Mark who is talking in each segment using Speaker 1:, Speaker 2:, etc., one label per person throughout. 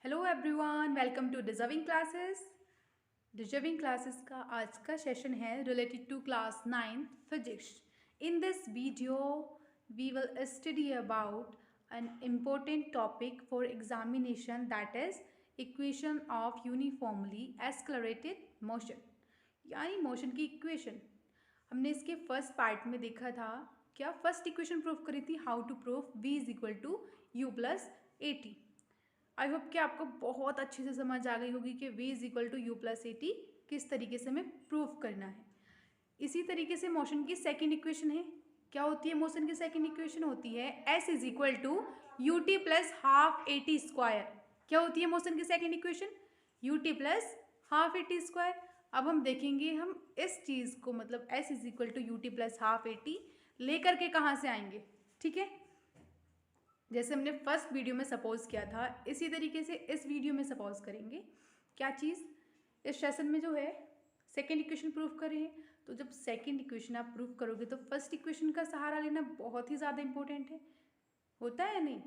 Speaker 1: Hello everyone, welcome to deserving classes. Deserving classes का आज का सेशन है related to class 9th physics. In this video we will study about an important topic for examination, that is equation of uniformly accelerated motion, यानी motion की equation. हमने इसके first part में देखा था, क्या फर्स्ट इक्वेशन प्रूफ करी थी, how to proof v is equal to u plus a t. I hope कि आपको बहुत अच्छे से समझ आ गई होगी कि v is equal to u plus a t किस तरीके से हमें प्रूफ करना है। इसी तरीके से मोशन की सेकंड इक्वेशन है। क्या होती है मोशन की सेकंड इक्वेशन? होती है s is equal to u t plus half a t square. क्या होती है मोशन की second equation? U t plus half a t square. अब हम देखेंगे हम इस चीज़ को, मतलब s is equal to u t plus half a t लेकर के कहाँ से आएंगे। ठीक है, जैसे हमने फर्स्ट वीडियो में सपोज किया था, इसी तरीके से इस वीडियो में सपोज करेंगे। क्या चीज़? इस सेशन में जो है सेकेंड इक्वेशन प्रूफ कर रहे हैं, तो जब सेकेंड इक्वेशन आप प्रूफ करोगे तो फर्स्ट इक्वेशन का सहारा लेना बहुत ही ज़्यादा इंपॉर्टेंट है। होता है या नहीं?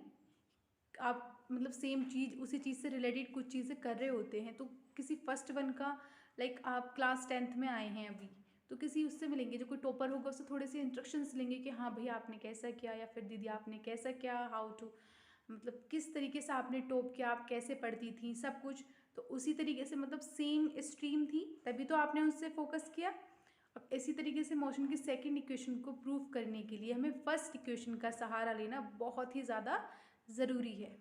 Speaker 1: आप मतलब सेम चीज़, उसी चीज़ से रिलेटेड कुछ चीज़ें कर रहे होते हैं, तो किसी फर्स्ट वन का, लाइक आप क्लास 10th में आए हैं अभी, तो किसी उससे मिलेंगे जो कोई टॉपर होगा, उससे थोड़े से इंस्ट्रक्शंस लेंगे कि हाँ भैया आपने कैसा किया, या फिर दीदी आपने कैसा किया, हाउ टू, मतलब किस तरीके से आपने टॉप किया, आप कैसे पढ़ती थी, सब कुछ। तो उसी तरीके से, मतलब सेम स्ट्रीम थी तभी तो आपने उससे फोकस किया। अब इसी तरीके से मोशन की सेकेंड इक्वेशन को प्रूव करने के लिए हमें फर्स्ट इक्वेशन का सहारा लेना बहुत ही ज़्यादा ज़रूरी है।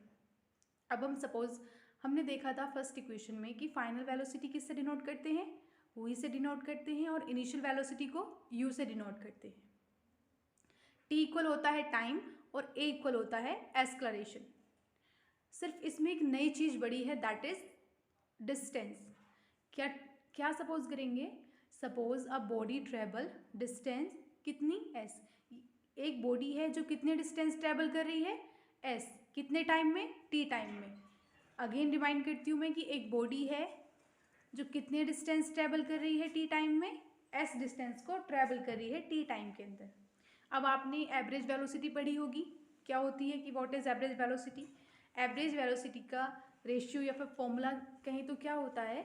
Speaker 1: अब हम सपोज हमने देखा था फर्स्ट इक्वेशन में कि फाइनल वेलोसिटी किससे डिनोट करते हैं, v से डिनोट करते हैं, और इनिशियल वेलोसिटी को u से डिनोट करते हैं। t इक्वल होता है टाइम और a इक्वल होता है एक्सलरेशन। सिर्फ इसमें एक नई चीज़ बढ़ी है, दैट इज डिस्टेंस। क्या क्या सपोज करेंगे? Suppose a body travel distance कितनी, s। एक बॉडी है जो कितने डिस्टेंस ट्रेवल कर रही है, s। कितने टाइम में? t टाइम में। अगेन रिमाइंड करती हूँ मैं कि एक बॉडी है जो कितने डिस्टेंस ट्रेवल कर रही है t टाइम में, s डिस्टेंस को ट्रेवल कर रही है t टाइम के अंदर। अब आपने एवरेज वेलोसिटी पढ़ी होगी, क्या होती है कि what is average velocity. Average velocity का रेशियो या फिर फॉर्मूला कहीं तो क्या होता है,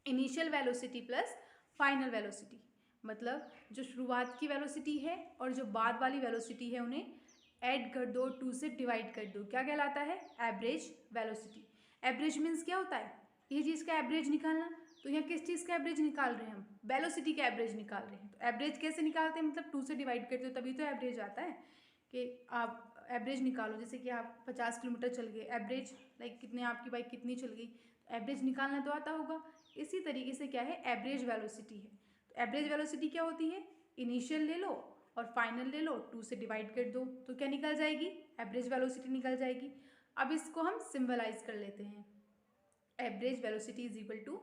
Speaker 1: initial velocity plus final velocity. मतलब जो शुरुआत की वेलोसिटी है और जो बाद वाली वेलोसिटी है उन्हें ऐड कर दो, 2 से डिवाइड कर दो, क्या कहलाता है? Average velocity. एवरेज मीन्स क्या होता है? ये चीज़ का एवरेज निकालना। तो यहाँ किस चीज़ का एवरेज निकाल रहे हैं हम? वेलोसिटी का एवरेज निकाल रहे हैं। तो एवरेज कैसे निकालते हैं? मतलब 2 से डिवाइड करते हो तभी तो एवरेज आता है। कि आप एवरेज निकालो, जैसे कि आप 50 किलोमीटर चल गए, एवरेज लाइक कितने, आपकी बाइक कितनी चल गई, एवरेज निकालना तो आता होगा। इसी तरीके से क्या है, एवरेज वेलोसिटी है। तो एवरेज वेलोसिटी क्या होती है? इनिशियल ले लो और फाइनल ले लो, 2 से डिवाइड कर दो, तो क्या निकल जाएगी? एवरेज वेलोसिटी निकल जाएगी। अब इसको हम सिंबलाइज कर लेते हैं। Average velocity is equal to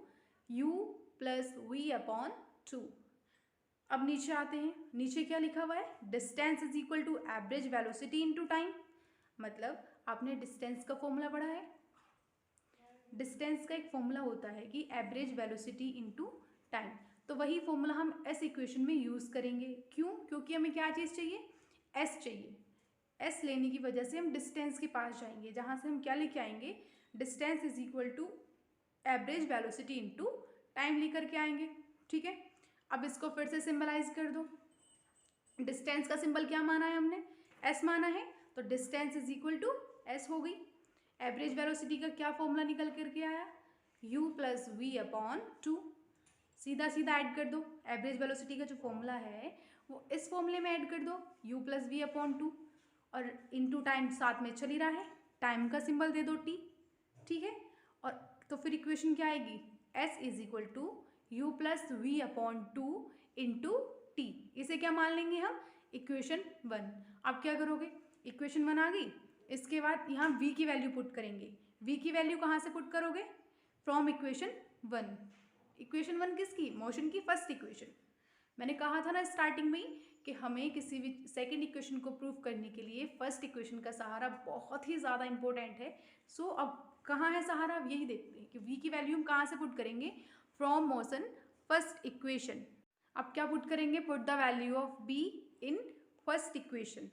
Speaker 1: u plus v upon 2। अब नीचे आते हैं, नीचे क्या लिखा हुआ है? Distance is equal to average velocity into time. मतलब आपने डिस्टेंस का फॉर्मूला पढ़ा है। डिस्टेंस का एक फॉर्मूला होता है कि एवरेज वेलोसिटी इनटू टाइम, तो वही फॉर्मूला हम एस इक्वेशन में यूज़ करेंगे। क्यों? क्योंकि हमें क्या चीज़ चाहिए? एस चाहिए। एस लेने की वजह से हम डिस्टेंस के पास जाएंगे, जहाँ से हम क्या लेके आएंगे? Distance is equal to average velocity into time लेकर के आएंगे। ठीक है, अब इसको फिर से सिंबलाइज कर दो। डिस्टेंस का सिंबल क्या माना है हमने? एस माना है, तो distance is equal to s हो गई। एवरेज वेलोसिटी का क्या फॉर्मूला निकल करके आया? u plus v upon 2। सीधा सीधा ऐड कर दो, एवरेज वेलोसिटी का जो फॉर्मूला है वो इस फॉर्मूले में ऐड कर दो, u प्लस वी अपॉन 2, और इनटू टाइम साथ में चल ही रहा है, टाइम का सिंबल दे दो t। ठीक है, और तो फिर इक्वेशन क्या आएगी? s is equal to u plus v upon 2 into t. इसे क्या मान लेंगे हम? इक्वेशन 1। अब क्या करोगे? इक्वेशन 1 आ गई, इसके बाद यहाँ v की वैल्यू पुट करेंगे। v की वैल्यू कहाँ से पुट करोगे? From equation 1। इक्वेशन 1 किसकी? मोशन की फर्स्ट इक्वेशन। मैंने कहा था ना स्टार्टिंग में ही कि हमें किसी भी सेकेंड इक्वेशन को प्रूव करने के लिए फर्स्ट इक्वेशन का सहारा बहुत ही ज़्यादा इंपॉर्टेंट है। सो अब कहाँ है सहारा? अब यही देखते हैं कि v की वैल्यू हम कहाँ से पुट करेंगे? From motion first equation. अब क्या पुट करेंगे? Put the value of b in first equation.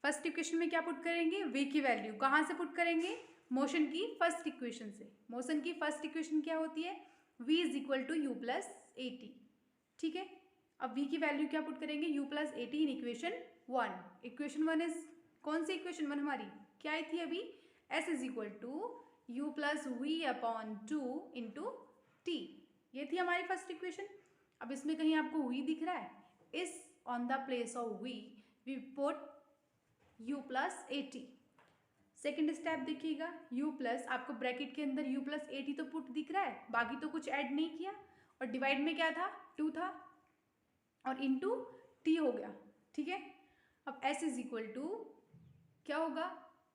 Speaker 1: First equation में क्या पुट करेंगे? v की वैल्यू कहाँ से पुट करेंगे? मोशन की फर्स्ट इक्वेशन से। मोशन की फर्स्ट इक्वेशन क्या होती है? v is equal to u plus a t. ठीक है, अब v की वैल्यू क्या पुट करेंगे? u plus a T in equation 1। Equation 1 is कौन सी इक्वेशन 1 हमारी? क्या आई थी अभी? s is equal to u plus v upon two into t. ये थी हमारी फर्स्ट इक्वेशन। अब इसमें कहीं आपको v दिख रहा है? इस on the place of v we put u plus a t. Second step देखिएगा, u प्लस, आपको ब्रैकेट के अंदर u प्लस ए टी तो पुट दिख रहा है, बाकी तो कुछ ऐड नहीं किया, और डिवाइड में क्या था? 2 था, और इंटू टी हो गया। ठीक है, अब s इज इक्वल टू क्या होगा?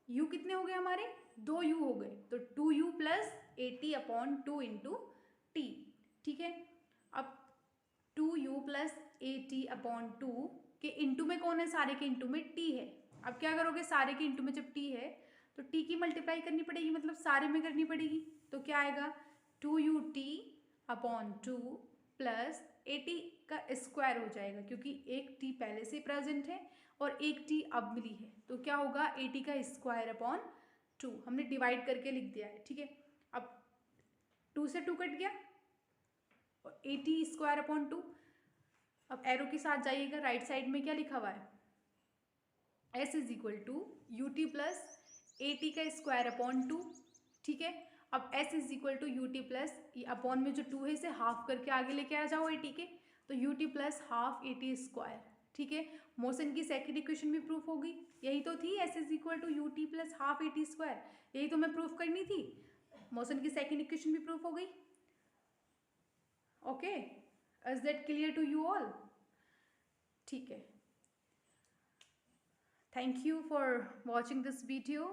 Speaker 1: u कितने हो गए हमारे? 2 u हो गए, तो 2u plus a T upon 2 into T. ठीक है, अब 2u plus a T upon 2 के इंटू में कौन है? सारे के इंटू में t है। अब क्या करोगे? सारे के इंटू में जब t है तो t की मल्टीप्लाई करनी पड़ेगी, मतलब सारे में करनी पड़ेगी। तो क्या आएगा? 2ut upon 2 plus a t का स्क्वायर हो जाएगा, क्योंकि एक t पहले से प्रेजेंट है और एक t अब मिली है, तो क्या होगा? ए टी का स्क्वायर अपॉन 2। हमने डिवाइड करके लिख दिया है। ठीक है, अब 2 से 2 कट गया और ए टी स्क्वायर अपॉन 2। अब एरो के साथ जाइएगा, राइट साइड में क्या लिखा हुआ है? s is equal to u t plus a t का स्क्वायर अपॉन 2। ठीक है, अब s is equal to u t plus, upon में जो 2 है इसे हाफ करके आगे लेके आ जाओ ए टी के, तो you t plus half a t square. ठीक है, मोशन की सेकंड इक्वेशन भी प्रूफ होगी, यही तो थी, s is equal to u t plus half a t square, यही तो मैं प्रूफ करनी थी। मोशन की सेकंड इक्वेशन भी प्रूफ हो गई। Okay, is that clear to you all? ठीक है, thank you for watching this video.